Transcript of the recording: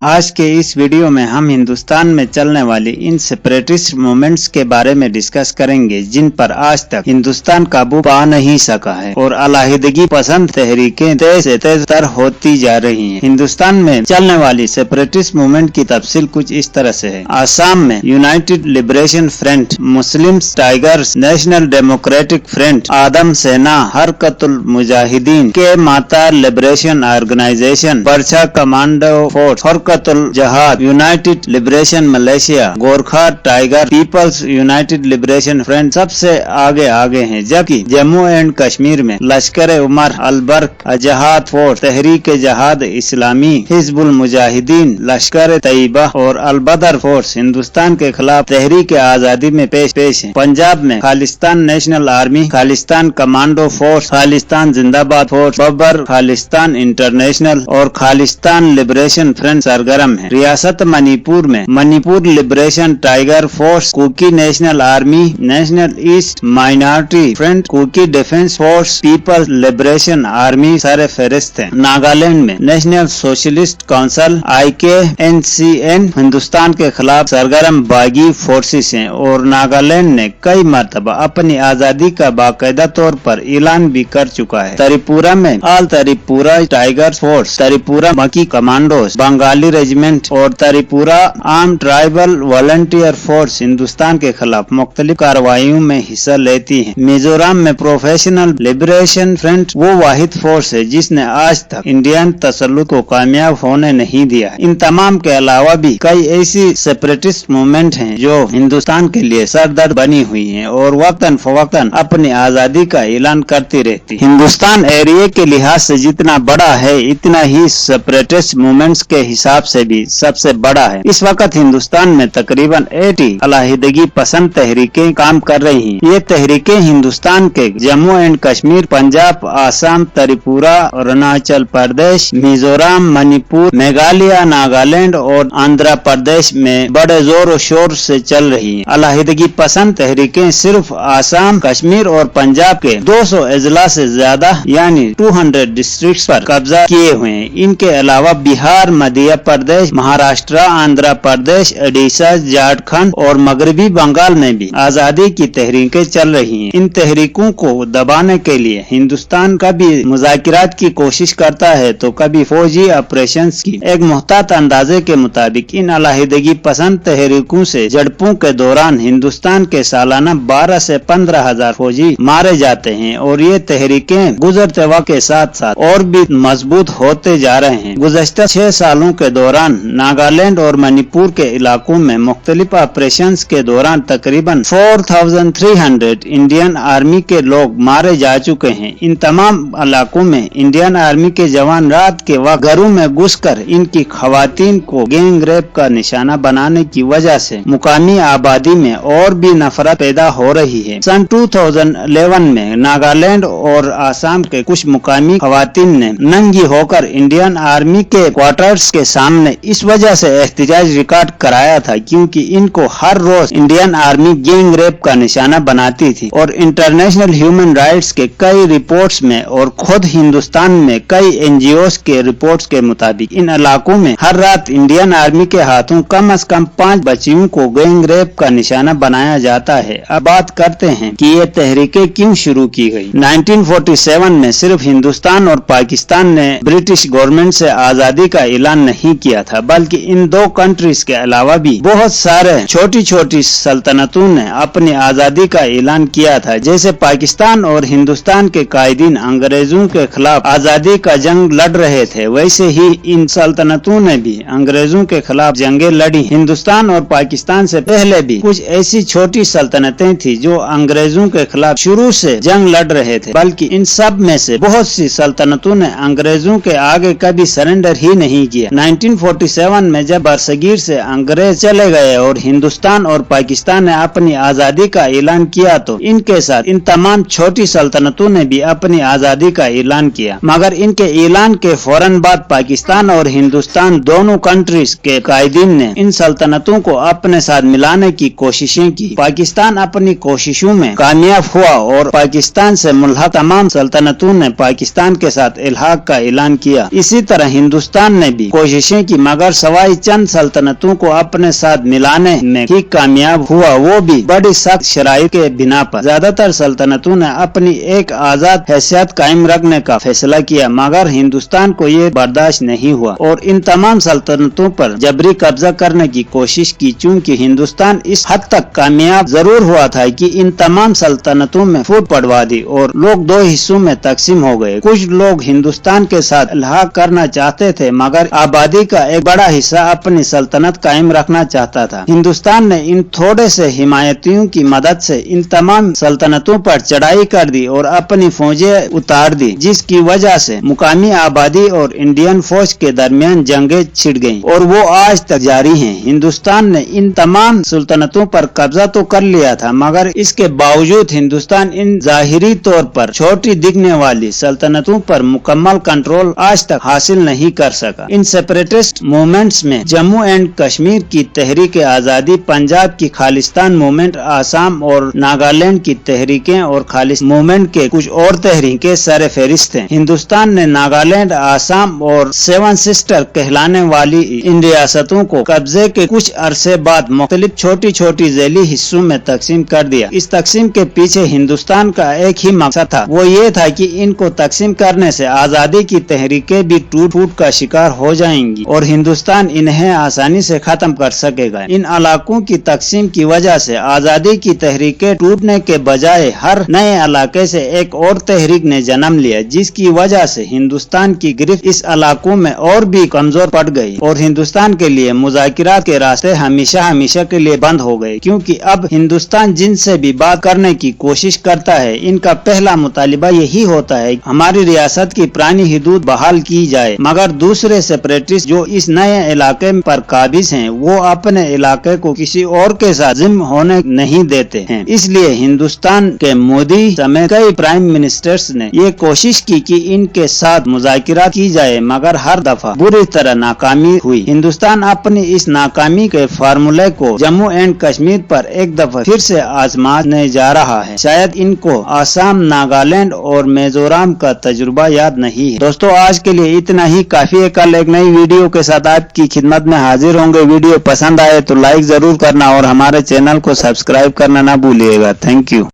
आज के इस वीडियो में हम हिंदुस्तान में चलने वाली इन सेपरेटिस्ट मूवमेंट्स के बारे में डिस्कस करेंगे जिन पर आज तक हिंदुस्तान काबू पा नहीं सका है और अलहदगी पसंद तहरीकें तेज से तेज तर होती जा रही हैं। हिंदुस्तान में चलने वाली सेपरेटिस्ट मूवमेंट की तफसील कुछ इस तरह से है। आसाम में united liberation front, Muslim tigers, national democratic front, आदम सेना, हरकतुल मुजाहिदीन के माता लिबरेशन ऑर्गेनाइजेशन, बर्छा कमांडो फोर्स, जहाद, united liberation Malaysia, Gorkha tiger, people's united liberation front सबसे आगे हैं, जबकि जम्मू एंड कश्मीर में लश्कर उमर, अलबर्क जहाद फोर्स, तहरीक जहाद इस्लामी, हिजबुल मुजाहिदीन, लश्कर तैयबा और अलबदर फोर्स हिंदुस्तान के खिलाफ तहरीक आजादी में पेश है। पंजाब में Khalistan national army, Khalistan commando force, Khalistan जिंदाबाद फोर्स, बब्बर खालिस्तान इंटरनेशनल और खालिस्तान लिबरेशन फ्रंट सरगर्म है। रियासत मणिपुर में Manipur liberation tiger force, Kuki national army, national east minority front, Kuki defence force, people's liberation army सर फहरिस्त है। नागालैंड में national socialist council IKNCN Hindustan के खिलाफ सरगर्म बागी फोर्सेस हैं और नागालैंड ने कई मरतबा अपनी आजादी का बाकायदा तौर पर ऐलान भी कर चुका है। त्रिपुरा में all Tripura tiger force, Tripura मकी कमांडोज, बंगाली रेजिमेंट और Tripura arm tribal volunteer force Hindustan के खिलाफ मुख्तलिफ कार्रवाइयों में हिस्सा लेती हैं। मिजोरम में प्रोफेशनल लिबरेशन फ्रंट वो वाहिद फोर्स है जिसने आज तक इंडियन तसल्लुत को कामयाब होने नहीं दिया। इन तमाम के अलावा भी कई ऐसी सेपरेटिस्ट मूवमेंट हैं जो हिंदुस्तान के लिए सरदर्द बनी हुई हैं और वक्तन फवक्तन अपनी आजादी का ऐलान करती रहती। हिंदुस्तान एरिया के लिहाज से जितना बड़ा है इतना ही सेपरेटिस्ट मूवमेंट्स के हिसाब से भी सबसे बड़ा है। इस वक्त हिंदुस्तान में तकरीबन 80 अलहदगी पसंद तहरीकें काम कर रही हैं। ये तहरीकें हिंदुस्तान के जम्मू एंड कश्मीर, पंजाब, आसाम, त्रिपुरा, अरुणाचल प्रदेश, मिजोरम, मणिपुर, मेघालय, नागालैंड और आंध्र प्रदेश में बड़े जोर और शोर से चल रही हैं। अलहदगी पसंद तहरीकें सिर्फ आसाम, कश्मीर और पंजाब के 200 अजला से ज्यादा यानी 200 डिस्ट्रिक्ट्स पर कब्जा किए हुए हैं। इनके अलावा बिहार, मध्य प्रदेश, महाराष्ट्र, आंध्र प्रदेश, ओडिशा, झारखंड और मगरबी बंगाल में भी आजादी की तहरीकें चल रही हैं। इन तहरीकों को दबाने के लिए हिंदुस्तान कभी मुज़ाकिरात की कोशिश करता है तो कभी फौजी ऑपरेशंस की। एक मुहतात अंदाजे के मुताबिक इन अलहदगी पसंद तहरीकों से झड़पों के दौरान हिंदुस्तान के सालाना 12 से 15 हजार फौजी मारे जाते हैं और ये तहरीकें गुजरते वक्त के साथ साथ और भी मजबूत होते जा रहे हैं। गुज़श्ता 6 सालों के दौरान नागालैंड और मणिपुर के इलाकों में मुख्तलिफ ऑपरेशंस के दौरान तकरीबन 4300 इंडियन आर्मी के लोग मारे जा चुके हैं। इन तमाम इलाकों में इंडियन आर्मी के जवान रात के वक्त घरों में घुसकर इनकी खवातीन को गैंग रेप का निशाना बनाने की वजह से मुकामी आबादी में और भी नफरत पैदा हो रही है। सन 2011 में नागालैंड और आसाम के कुछ मुकामी खवातीन ने नंगी होकर इंडियन आर्मी के क्वार्टर्स के सामने इस वजह से एहतजाज रिकॉर्ड कराया था क्योंकि इनको हर रोज इंडियन आर्मी गैंग रेप का निशाना बनाती थी और इंटरनेशनल ह्यूमन राइट्स के कई रिपोर्ट्स में और खुद हिंदुस्तान में कई NGOs के रिपोर्ट्स के मुताबिक इन इलाकों में हर रात इंडियन आर्मी के हाथों कम से कम 5 बच्चियों को गैंग रेप का निशाना बनाया जाता है। अब बात करते हैं कि ये तहरीकें क्यों शुरू की गई। 1947 में सिर्फ हिंदुस्तान और पाकिस्तान ने ब्रिटिश गवर्नमेंट से आजादी का ऐलान नहीं किया था बल्कि इन 2 कंट्रीज के अलावा भी बहुत सारे छोटी छोटी सल्तनतों ने अपनी आजादी का ऐलान किया था। जैसे पाकिस्तान और हिंदुस्तान के कायदीन अंग्रेजों के खिलाफ आजादी का जंग लड़ रहे थे, वैसे ही इन सल्तनतों ने भी अंग्रेजों के खिलाफ जंगें लड़ी। हिंदुस्तान और पाकिस्तान से पहले भी कुछ ऐसी छोटी सल्तनतें थी जो अंग्रेजों के खिलाफ शुरू से जंग लड़ रहे थे, बल्कि इन सब में से बहुत सी सल्तनतों ने अंग्रेजों के आगे कभी सरेंडर ही नहीं किया। 1947 में जब बरसगीर से अंग्रेज चले गए और हिंदुस्तान और पाकिस्तान ने अपनी आजादी का ऐलान किया तो इनके साथ इन तमाम छोटी सल्तनतों ने भी अपनी आजादी का ऐलान किया। मगर इनके ऐलान के फौरन बाद पाकिस्तान और हिंदुस्तान दोनों कंट्रीज के कायदीन ने इन सल्तनतों को अपने साथ मिलाने की कोशिशें की। पाकिस्तान अपनी कोशिशों में कामयाब हुआ और पाकिस्तान से मुल्हक तमाम सल्तनतों ने पाकिस्तान के साथ इल्हाक का ऐलान किया। इसी तरह हिंदुस्तान ने भी कोशिश कोशिशें की मगर सवाई चंद सल्तनतों को अपने साथ मिलाने में ही कामयाब हुआ, वो भी बड़ी सख्त शराइत के बिना पर। ज्यादातर सल्तनतों ने अपनी एक आजाद हैसियत कायम रखने का फैसला किया मगर हिंदुस्तान को ये बर्दाश्त नहीं हुआ और इन तमाम सल्तनतों पर जबरी कब्जा करने की कोशिश की। चूँकि हिंदुस्तान इस हद तक कामयाब जरूर हुआ था कि इन तमाम सल्तनतों में फूट पड़वा दी और लोग दो हिस्सों में तकसीम हो गए। कुछ लोग हिंदुस्तान के साथ इल्हाक करना चाहते थे मगर आबादी का एक बड़ा हिस्सा अपनी सल्तनत कायम रखना चाहता था। हिंदुस्तान ने इन थोड़े से हिमायतियों की मदद से इन तमाम सल्तनतों पर चढ़ाई कर दी और अपनी फौजें उतार दी, जिसकी वजह से मुकामी आबादी और इंडियन फौज के दरमियान जंगें छिड़ गईं और वो आज तक जारी हैं। हिंदुस्तान ने इन तमाम सल्तनतों पर कब्जा तो कर लिया था मगर इसके बावजूद हिंदुस्तान इन जाहिरी तौर पर छोटी दिखने वाली सल्तनतों पर मुकम्मल कंट्रोल आज तक हासिल नहीं कर सका। इन सेपरेटिस्ट मूवमेंट्स में जम्मू एंड कश्मीर की तहरीक आजादी, पंजाब की खालिस्तान मूवमेंट, आसाम और नागालैंड की तहरीकें और खालिस्तान मूवमेंट के कुछ और तहरीकें सर फहरिस्त हैं। हिंदुस्तान ने नागालैंड, आसाम और सेवन सिस्टर कहलाने वाली इन रियासतों को कब्जे के कुछ अरसे बाद मुख्तलिफ छोटी छोटी झैली हिस्सों में तकसीम कर दिया। इस तकसीम के पीछे हिंदुस्तान का एक ही मकसद था, वो ये था कि इनको तकसीम करने से आजादी की तहरीकें भी टूट फूट का शिकार हो जाएंगी और हिंदुस्तान इन्हें आसानी से खत्म कर सकेगा। इन इलाकों की तकसीम की वजह से आजादी की तहरीकें टूटने के बजाय हर नए इलाके से एक और तहरीक ने जन्म लिया, जिसकी वजह से हिंदुस्तान की गिरफ्त इस इलाकों में और भी कमजोर पड़ गई और हिंदुस्तान के लिए मुज़ाकिरात के रास्ते हमेशा हमेशा के लिए बंद हो गए। क्योंकि अब हिंदुस्तान जिनसे भी बात करने की कोशिश करता है, इनका पहला मुतालिबा यही होता है हमारी रियासत की पुरानी हदूद बहाल की जाए, मगर दूसरे सेपरेटिस्ट जो इस नए इलाके पर काबिज हैं, वो अपने इलाके को किसी और के साथ जिम्म होने नहीं देते हैं। इसलिए हिंदुस्तान के मोदी समेत कई प्राइम मिनिस्टर्स ने ये कोशिश की कि इनके साथ मुज़ाकिरात की जाए मगर हर दफा बुरी तरह नाकामी हुई। हिंदुस्तान अपनी इस नाकामी के फार्मूले को जम्मू एंड कश्मीर पर एक दफा फिर से आजमाने जा रहा है। शायद इनको आसाम, नागालैंड और मिजोरम का तजुर्बा याद नहीं है। दोस्तों, आज के लिए इतना ही काफी है। कल एक नई वीडियो के साथ आपकी खिदमत में हाजिर होंगे। वीडियो पसंद आए तो लाइक जरूर करना और हमारे चैनल को सब्सक्राइब करना ना भूलिएगा। Thank you.